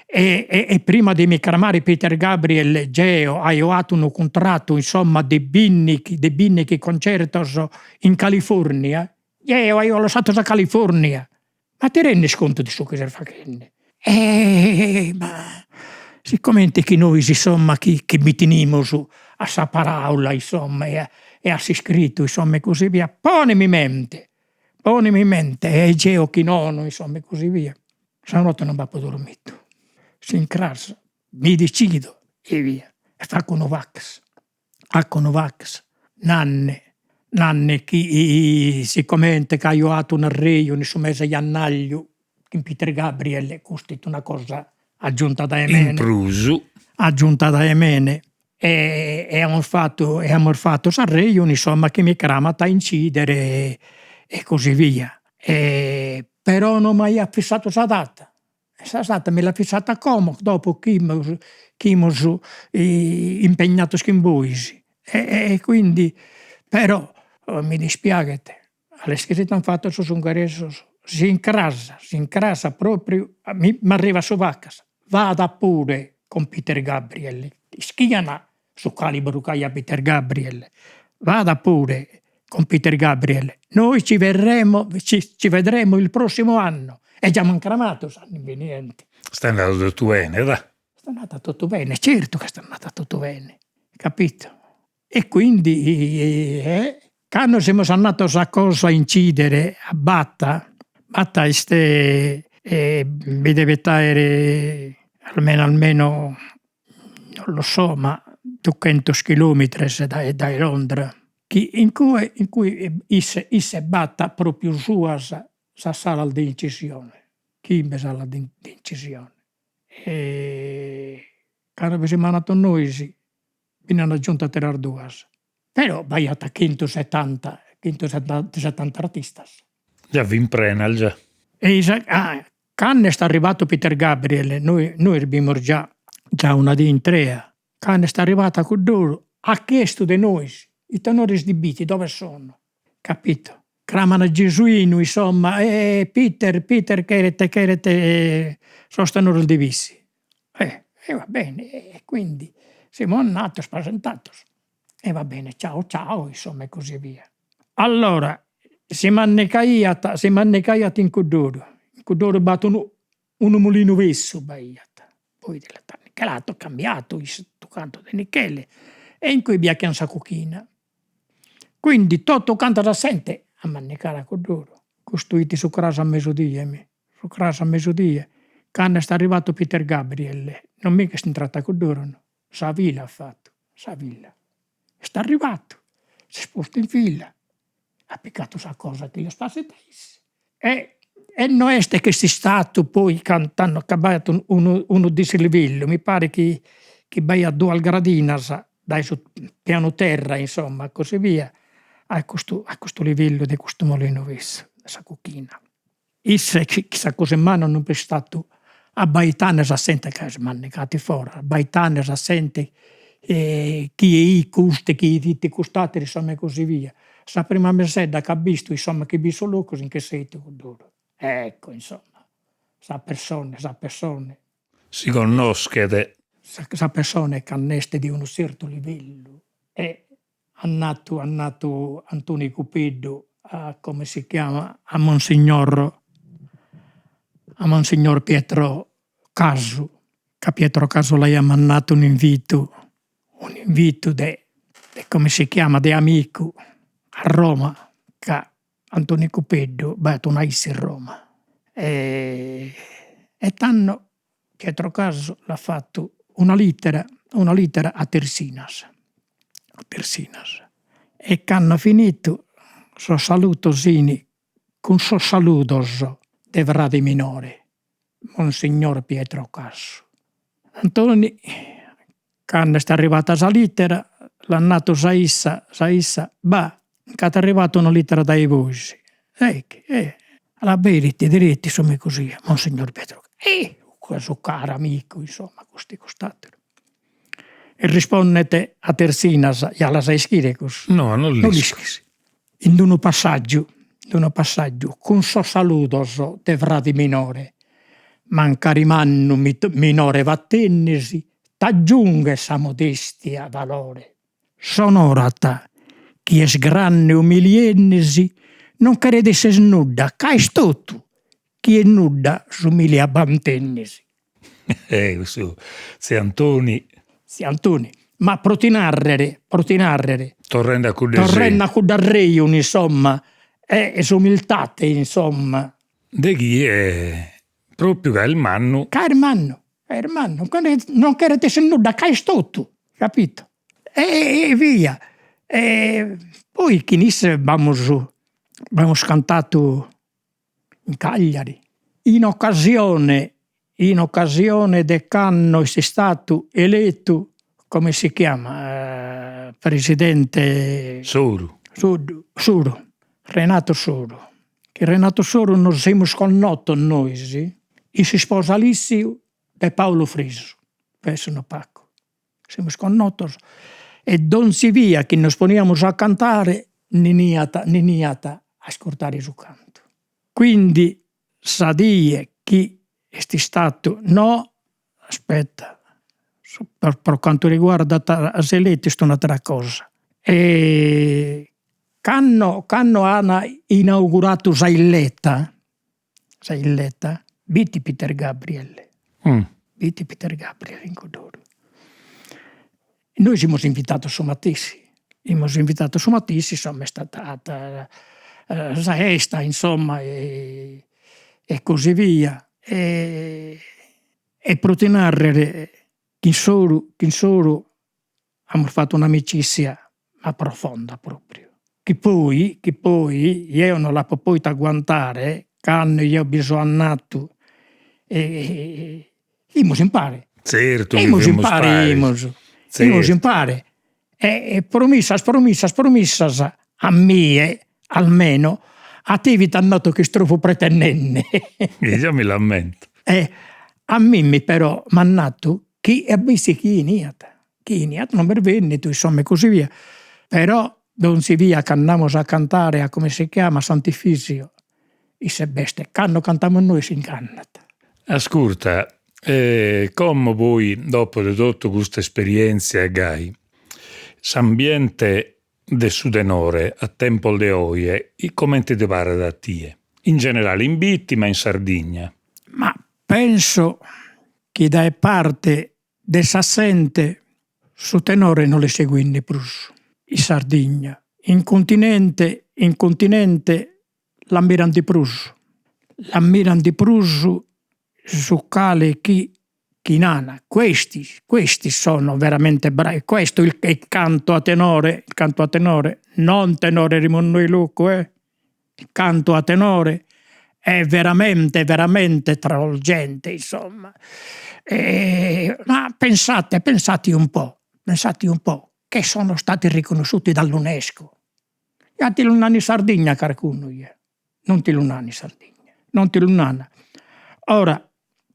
S3: e prima di mi chiamare Peter Gabriel Geo ho fatto un contratto, insomma, di binnichi concertos in California. Io ho lasciato la California. Ma ti rendi conto di ciò che stai facendo? Ma siccome che noi, insomma, che mi teniamo a sa parola, insomma, e a si scritto, insomma, e così via, ponimi in mente, e Geo che non, insomma, e così via. Stanotte non va più dormito. Si incrassa, mi decido e via. E fa con Novax. Nanne che siccome che io ho fatto un arreio in su mese Iannaglio in Peter Gabriel, questa è una cosa aggiunta da Emene.
S2: Imprusu.
S3: Aggiunta da Emene. E abbiamo fatto arreio, insomma, che mi cramata a incidere e così via. Però non mi ha fissato la data. Questa data me l'ha fissata come dopo che siamo impegnato in Boisi. E quindi, però, mi dispiace, alle scritte hanno fatto su ungherese, si incrasa proprio, mi arriva su vacca. Vada pure con Peter Gabriel, schiana su calibro che ha Peter Gabriel, vada pure con Peter Gabriel. Noi ci vedremo il prossimo anno. E già mancramato, sanno invenienti.
S2: Sta andato tutto bene, dai.
S3: Sta andata tutto bene, certo che sta andata tutto bene, capito? E quindi, quando siamo andati a cosa incidere a Batta mi deve stare almeno, non lo so, ma 200 chilometri da Londra, in cui isse Batta proprio sua sa sala di incisione, chi in sala di incisione. E quando siamo andati noi, fino alla giunta a tirar due. Però vai a 170 artisti.
S2: Già vi imprenal già.
S3: E quando è arrivato Peter Gabriel, noi abbiamo già una di in tre. Quando è arrivato con loro, ha chiesto di noi, i tenori di Biti, dove sono? Capito? Cramano Gesuino, insomma, Peter, che sostengono il divisi. E va bene, e quindi siamo andati, presentati. E va bene, ciao, insomma, e così via. Allora, siamo annecaiati in Cudoro battono un mulino vesso, baiata. Poi che l'ha cambiato, il canto di Michele, e in cui abbiamo una cucina. Quindi tutto canto da sente a mannecare con loro, costruiti su casa a mezzodia, quando è arrivato Peter Gabriel, non mica si tratta con loro, no. Sa villa ha fatto, sta arrivato, si sposta in fila, ha piccato sa cosa che gli spazio e non è che si stato poi cantando, accabato uno di Silvillo, mi pare che vai a due al Gradinas, dai su piano terra, insomma, così via, a questo livello di questo mulino vesso, questa cucina. Issa chissà cosa in mano non è stato a Baitane sa sente che si mannecati fuori, a Baitane sa sente chi è i custi, chi i titti costati, insomma, e così via. Sa prima meseda che ha visto, insomma, che vi sono così in che siete con loro. Ecco, insomma, sa persone.
S2: Si conoscete.
S3: Sa persone che hanno di un certo livello. E andato Antonio Cupido come si chiama, a Monsignor Pietro Caso, che Pietro Caso lei ha mandato un invito de come si chiama, di amico a Roma, che Antonio Cupido va a in Roma. E tanno Pietro Caso l'ha fatto una lettera a Tersinas. E che hanno finito so saluto sini con so saludos de Vrade Minore, Monsignor Pietro Casso. Antonio, quando è arrivata la lettera, l'ha nato Saissa, che è arrivata una lettera dai voci. alla diritti, insomma così, Monsignor Pietro. Questo caro amico, insomma, questi costatero. E rispondete a Tersinas, e alla sai schiricus.
S2: No, non
S3: Non
S2: li
S3: ischisi. In uno passaggio, con so salutos de frati minore, mancarimannu minore vattennisi, t'aggiunge sa modestia valore. Sonorata, chi es granne umiliennisi, non credesse snudda, ca è tutto, chi è nudda s'umilia bantennisi.
S2: Questo se Antoni
S3: Sì, Antoni, ma protinarrere,
S2: torrenda a
S3: torrenna cudarreiun, insomma, esumiltate, insomma.
S2: de chi è proprio che il mannu
S3: Ca ermanno, non credesse nulla, ca è tutto, capito? E via. Poi chi nisse abbiamo cantato in Cagliari, in occasione de canno si stato eletto, come si chiama, presidente
S2: Soru.
S3: Suro, Renato Suro. Che Renato Suro non siamo sconnoto noi, sì? E si sposa Alissio de Paolo Friso, questo no pacco. Siamo sconnotos. E don si via che nos poniamo a cantare, niniata a ascoltare su canto. Quindi sa die chi è stato, no, aspetta, per quanto riguarda Seletti è un'altra cosa. Quando hanno inaugurato Sailletta, Bitti Peter Gabriele in Codoro. Noi siamo invitati su Matissi, insomma è stata Saesta, insomma, e così via. E protinarre chi solo abbiamo fatto un'amicizia ma profonda proprio. Che poi io non la potuto agguantare, quando io ho bisognato e imos impare.
S2: Certo,
S3: Imos
S2: impare.
S3: E promissas a mie, almeno, a te vi t'hanno che strofo pretendenne.
S2: Io mi lamento.
S3: A me però mannato chi avessi chi iniata non mi venne, insomma, e così via. Però non si via che andiamo a cantare a come si chiama Santifisio e se beste, quando cantiamo noi si incannata.
S2: Ascolta, come voi dopo di tutta questa esperienza gai, s'ambiente del Sudenore a tempo de oie, come ti pare da te? In generale in Bitti ma in Sardegna?
S3: Ma penso che da parte de Sassente su tenore non le seguini più in Sardegna. In continente l'ammirano di Prusso. L'ammirano di Prusso su quale chi nana. Questi sono veramente bravi. Questo è il canto a tenore, non tenore Rimondo Lucco, Il canto a tenore è veramente travolgente, insomma. Ma pensate un po', che sono stati riconosciuti dall'UNESCO. E ti lunani Sardegna, qualcuno, non ti lunani Sardegna, non ti lunana. Ora,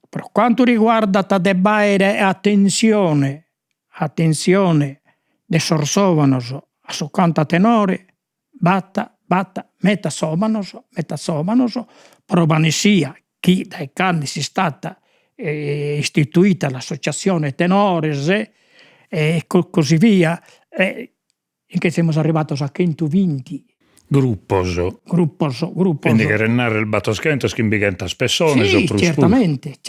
S3: per quanto riguarda Tadebaire, attenzione, de sorsovanos a su canta tenore, batta, metta somanos, provane sia chi dai canni si stata istituita l'associazione tenores e così via, in che siamo arrivati a 120
S2: Grupposo. Quindi che renare il batoschento schimbigenta spessone.
S3: Sì, certamente.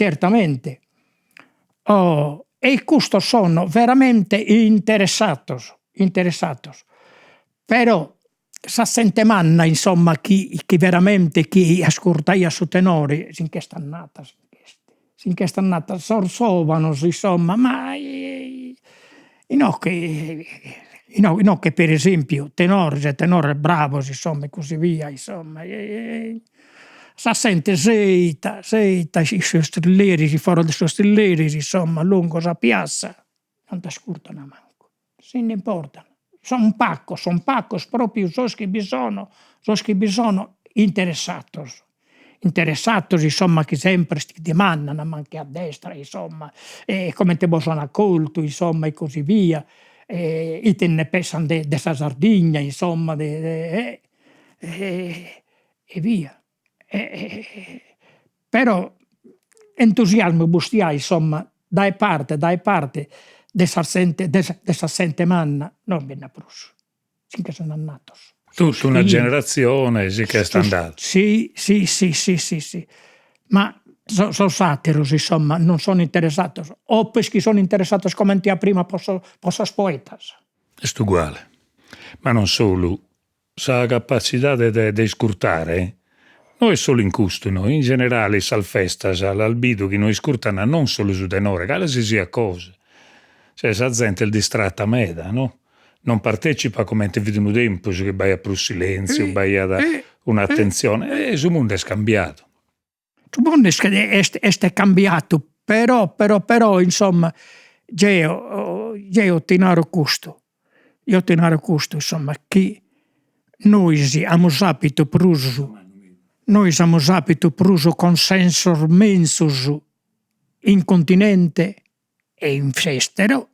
S3: E questo sono veramente interessatos. Però sa sente manna, insomma, chi veramente chi ascoltaia su tenore, sinché stannata, sorsovano, insomma, ma no che per esempio tenore bravo, insomma, e così via, insomma. Sa sente seita, i suoi strilleri, fuori dei suoi strilleri, insomma, lungo la piazza, non ti ascoltano manco, se ne importano. Sono pacco, proprio so che bisogno, interessatos, insomma, che sempre ti domandano anche a destra, insomma, come te sono accolto, insomma, e così via, e te ne pensano dessa Sardegna, insomma, e via. Però entusiasmo bustia, insomma, dai parte dessa settimana non viene prus, finché sono andatos.
S2: Tutta una generazione sì che è andata.
S3: Sì. Ma sono satiros, insomma, non sono interessato. O perché sono interessato come te prima posso poetas.
S2: È uguale. Ma non solo. Sa capacità di scurtare, non è solo in custo, no? In generale, sal festas, all'albido che noi scurtano non solo su denore, che si sia cosa. Cioè, sa gente è distratta meda, no? Non partecipa come te vedono tempo, che vai a più silenzio, vai a un'attenzione. E il mondo è scambiato.
S3: Il mondo è cambiato, però, insomma, io tenero custo. Io tenero custo, insomma, che noi abbiamo sapito pruso. Noi abbiamo sapito pruso consenso mensus in continente e in sestero,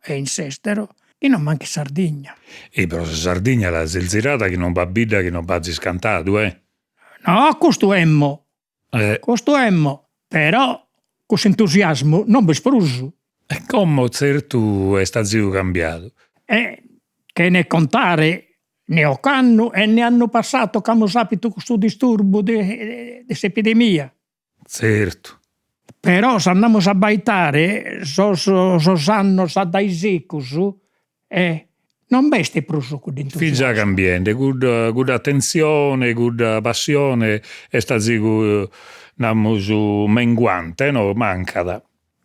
S3: e non manca Sardegna.
S2: E però Sardegna la zelzirata che non va bida, che non va scantato,
S3: No, questo emmo, però questo entusiasmo non vi spruso.
S2: E come certo è stato cambiato?
S3: Che ne contare ne ho canno e ne hanno passato che abbiamo sapito questo disturbo di questa epidemia.
S2: Certo.
S3: Però se andiamo a baitare, sanno dai secus, non veste pruso con entusiasmo.
S2: Figlia cambiante, good attenzione, good passione, è stato menguante, no? Mancada.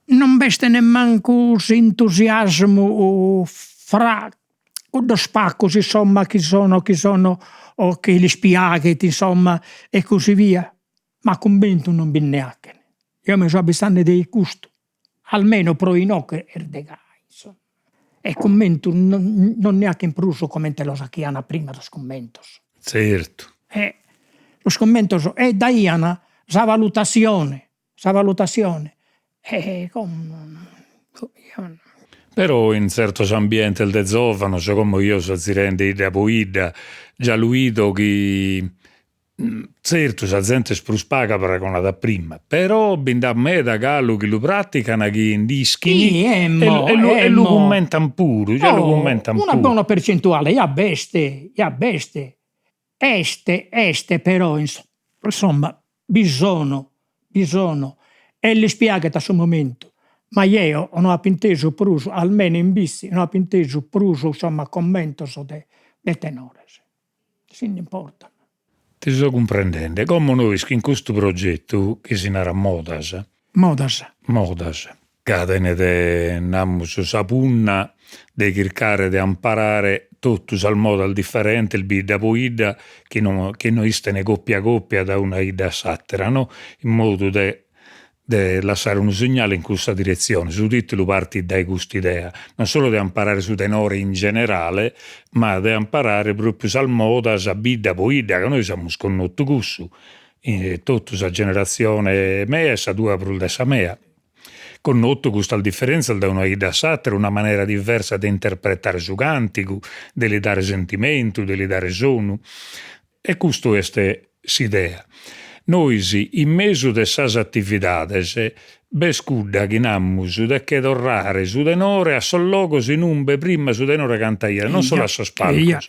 S3: Non veste nemmanco entusiasmo fra quello spacco, insomma, chi sono, o che li spiaghi, insomma, e così via. Ma convinto non bin neanche. Io mi sono abbastanza di gusto, almeno pro inocche erdegai, insomma. E commento non neanche in pruso come te lo sacchiana prima lo scommentos.
S2: Certo.
S3: Lo scommentos è daiana sa valutazione.
S2: Però in certos ambienti il de zovano, come io so zirende da poida, già luido che certo sa gente spruspaga paragonata prima, però bin da me da gallo che lo praticano che in dischi e lo commentano pure, già lo commentano
S3: una
S2: pure.
S3: buona percentuale, ya beste. Este però, insomma, bisogno, e li spiega da questo momento. Ma io non ho inteso pruso, almeno in bici, non ho inteso pruso, insomma, commento del tenore. Se ne importa.
S2: Ti sto comprendendo. Come noi in questo progetto, che si narra Modas, cadene de namus sapunna, de cercare di imparare tutto al modo differente, il bida poida, che noi stene coppia a coppia da una ida sattera, no? In modo de lasciare un segnale in questa direzione, su titolo parti dai questa idea, non solo di imparare su tenore in generale, ma di imparare proprio al modo, a bida poida, che noi siamo sconnotti questo, tutta la generazione mea e sa tua per dessa mea. Connotto questa differenza da una ida sattera, una maniera diversa di interpretare su cantico, di dare sentimento, di dare suono. E questo è l'idea. Noi in mezzo de sas attividades bescudda chinamus de che torrare su denore a sollogo si numbe prima su denore cantaia, non solo a sospalcos.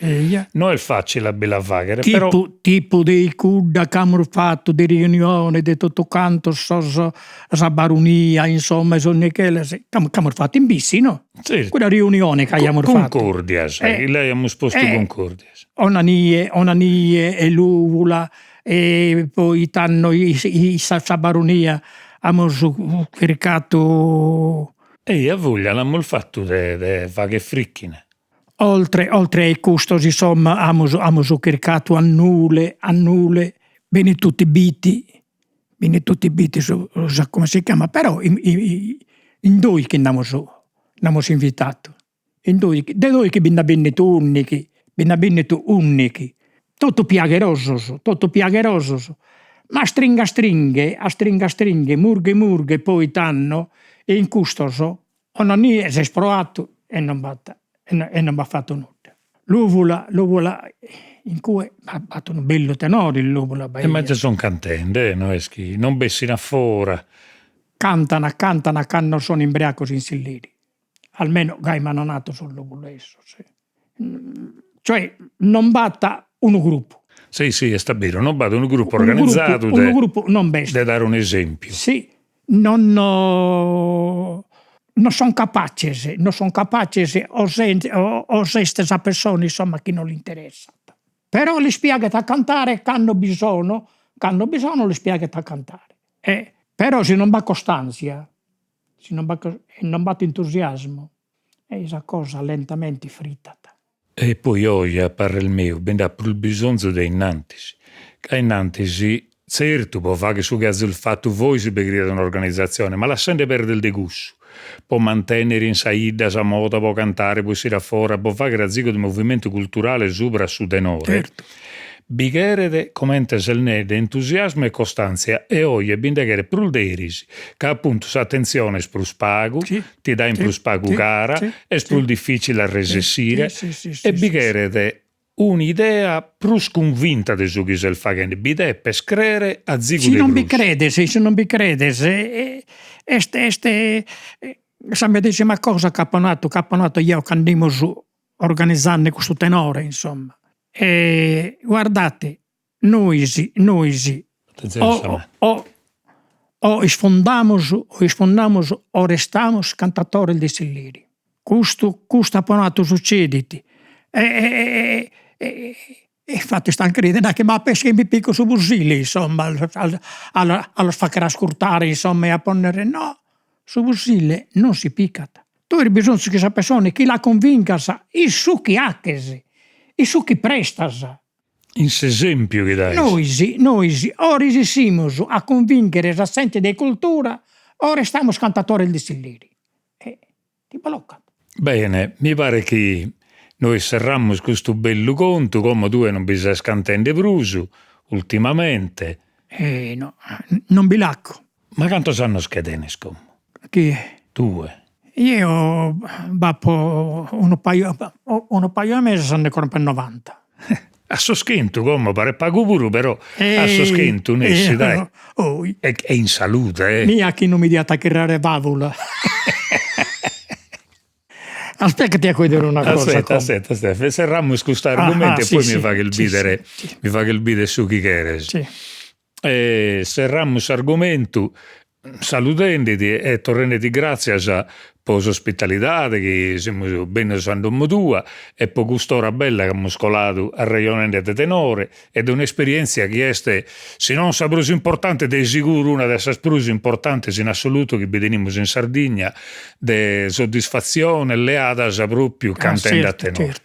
S2: Non è facile a bella fagere, però
S3: tipo di cudda che abbiamo fatto di riunione di tutto canto sa baronia, insomma, sono quelle che abbiamo fatto in bici, no?
S2: Sì.
S3: Quella riunione che abbiamo fatto.
S2: Concordias, lei abbiamo sposto Concordias.
S3: Onanie e l'uvula e poi tanno i baronia abbiamo cercato
S2: e a voglia l'abbiamo fatto de fare fricchine.
S3: Oltre ai custos, insomma, abbiamo cercato a nulle, bene tutti biti, so come si chiama, però in due che abbiamo invitato, in due che abbiamo bene unici, tutto piagherosos, ma a stringhe, murghe, poi tanno, e in custoso, o non si è sprovato e non va fatto nulla. L'uvola, in cui ha fatto un bello tenore l'uvola.
S2: Ma già sono contente, no? Non bessino a fora.
S3: Cantano, quando sono imbriacos in silliri. Almeno gai manonato sull'uvola esso, sì. Cioè, non batta un gruppo.
S2: Sì, è stabile, non vado un gruppo organizzato
S3: un gruppo non bestia.
S2: da dare un esempio.
S3: Sì, non sono capaci o se stessa persona, insomma, che non gli interessa. Però li spiega a cantare quando bisogno li spiega a cantare. Però se non va costanza, se non va entusiasmo, è una cosa lentamente frittata.
S2: E poi oggi, a parre il mio, ben da più bisogno dei nantisi. Che i nantisi, certo, può fare che su cazzo il fatto voi si begriate un'organizzazione, ma lasciate perdere il gusto. Può mantenere in saida, sa moda, può cantare, può uscire fuori, può fare grazie di movimento culturale supra su denore.
S3: Certo.
S2: Bigherede commenta se ne de entusiasmo e costanza e oggi bindeghere prulderis che appunto s'attenzione è plus pago,
S3: Sì,
S2: ti dà in
S3: sì,
S2: plus pago
S3: sì,
S2: cara,
S3: sì,
S2: è
S3: sì.
S2: più difficile a resessire
S3: Sì,
S2: e bigherede un'idea plus convinta di su chi se il facendo bide per screre a zigo
S3: Se
S2: de
S3: non vi
S2: grus.
S3: crede, se non vi crede, sa medesima cosa caponato io che andiamo su organizzando questo tenore, insomma. E guardate, noi
S2: Attenzione,
S3: o sfondamos o restamos cantatori di Silliri. Questo apponato succediti. E infatti stanno credendo che ma pesce mi picco su Busili, insomma, allo fare ascoltare, insomma, e a ponere no, su Busile non si piccata. Tu hai bisogno che questa persona che la convinca i succhi acchesi, i succhi prestasa.
S2: in esempio che dai.
S3: Noi o resisimo a convincere la gente di cultura o restiamo cantatori di Silliri. Ti blocca.
S2: Bene, mi pare che noi serrammo questo bello conto, come tu non bisogna scantende brusu, ultimamente.
S3: No, non bilacco.
S2: Ma quanto sanno scadene, scommo?
S3: Chi?
S2: Due.
S3: Io vappo un paio di mesi sono ancora per 90.
S2: A soschento, come pare pago pure, però a soschento nessi, dai. È in salute,
S3: Mia chi non mi dia attaccare vavula. Aspetta a vedere una cosa.
S2: Aspetta, serrammo questo argomento e
S3: sì,
S2: poi
S3: sì,
S2: mi fa che il bidere,
S3: sì.
S2: mi fa che il bidere su chi cheres.
S3: Sì.
S2: Serrammo questo argomento salutendoti e tornendoti grazie a ospitalità che siamo bene usando tua e per quest'ora bella che abbiamo scolato a Reionende de Tenore ed è un'esperienza che è, se non sa più importante, di sicuro una delle più importanti in assoluto che vediamo in Sardegna, di soddisfazione leata proprio cantando a tenore.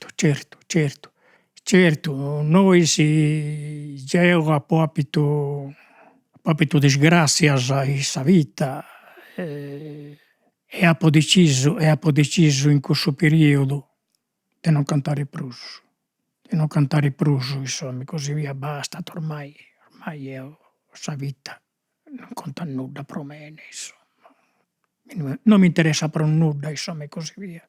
S3: Certo, noi si gioca proprio disgrazia in sa vita e ha deciso in questo periodo di non cantare più, insomma, così via, basta, ormai io sa vita non conta nulla per me, insomma, non mi interessa per nulla, insomma, e così via.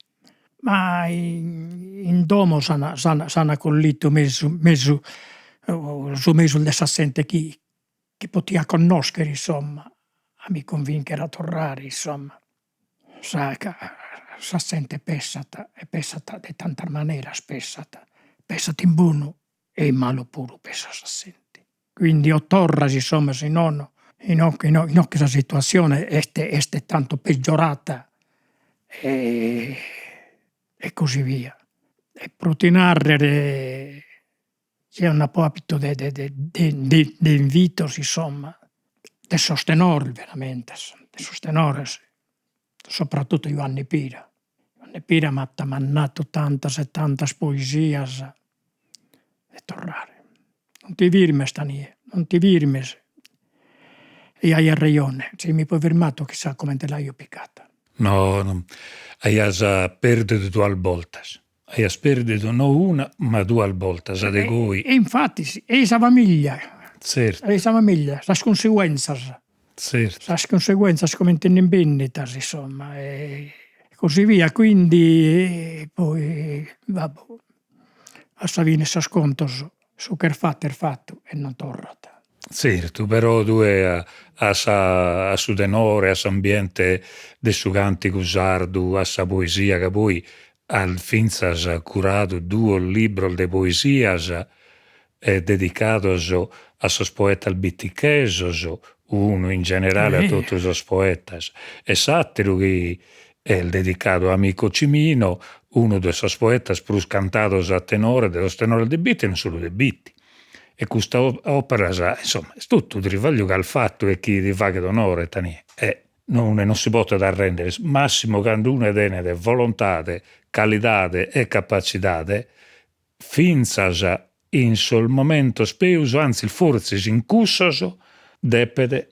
S3: Ma in domo s'hanno collito messo dessa gente che poteva conoscere, insomma, a mi convincere a tornare, insomma. Sa gente pessata di tanta maniera, pessata in buono e in malo pure, pessa sa gente. Quindi o torna, insomma, se non in questa situazione è tanto peggiorata e così via. E protinarre c'è un apposito di invito, insomma, di sostenere veramente, di sostenere, soprattutto Giovanni Pira. Giovanni Pira mi ha mandato tante poesie e tornare. Non ti virme stanie, non ti virme. E hai ragione, se mi puoi fermato chissà come te l'hai piccata.
S2: No, hai perduto due volte. hai sperdito non una, ma due al volta, sa de coi.
S3: E infatti, è la famiglia,
S2: Certo,
S3: le conseguenze.
S2: certo.
S3: Le conseguenze come intendono in vendita, insomma, e così via. Quindi poi, vabbè, a Savine si sconto su che è fatto e non tornata.
S2: Certo, però tu a su tenore, a s'ambiente del suo cantico sardo, a sa poesia, che poi al fin s'ha curato due libri di poesia dedicatos a sos poetas bittichesos, uno in generale a tutti os poetas, e s'atteru che è il dedicato a Amico Cimino, uno dei sos poetas plus cantados a tenore, dello tenore de bitti e non solo de bitti. E questa opera, insomma, è tutto il rivaglio che ha fatto e chi ti fa che d'onore, non si può arrendere, massimo quando uno è de volontà, qualità e capacità, finza in sul momento speuso, anzi forse in cussoso, deppe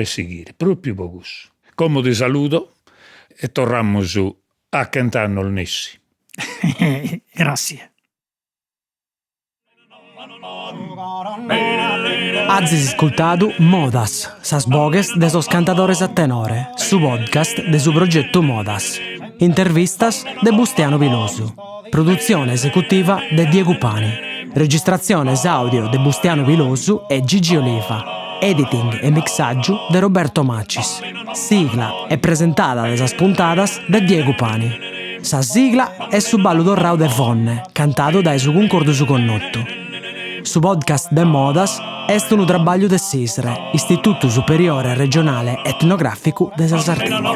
S2: seguire, proprio per questo. Come ti saluto e torniamo su a cantare il Nissi.
S3: Grazie.
S1: Azis ascoltado Modas, sas bogues de sos cantadores a tenore, su podcast de su progetto Modas. Intervistas de Bustiano Pilosu. Produzione esecutiva de Diego Pani. Registrazione audio de Bustiano Pilosu e Gigi Oliva. Editing e mixaggio de Roberto Macis. Sigla è presentata de sas puntadas de Diego Pani. Sa sigla è su ballo dorrao de Fonne, cantato dai su concordo su connotto. Su podcast de Modas est un trabalho de SISRE, Istituto Superiore Regionale Etnografico de Sardegna.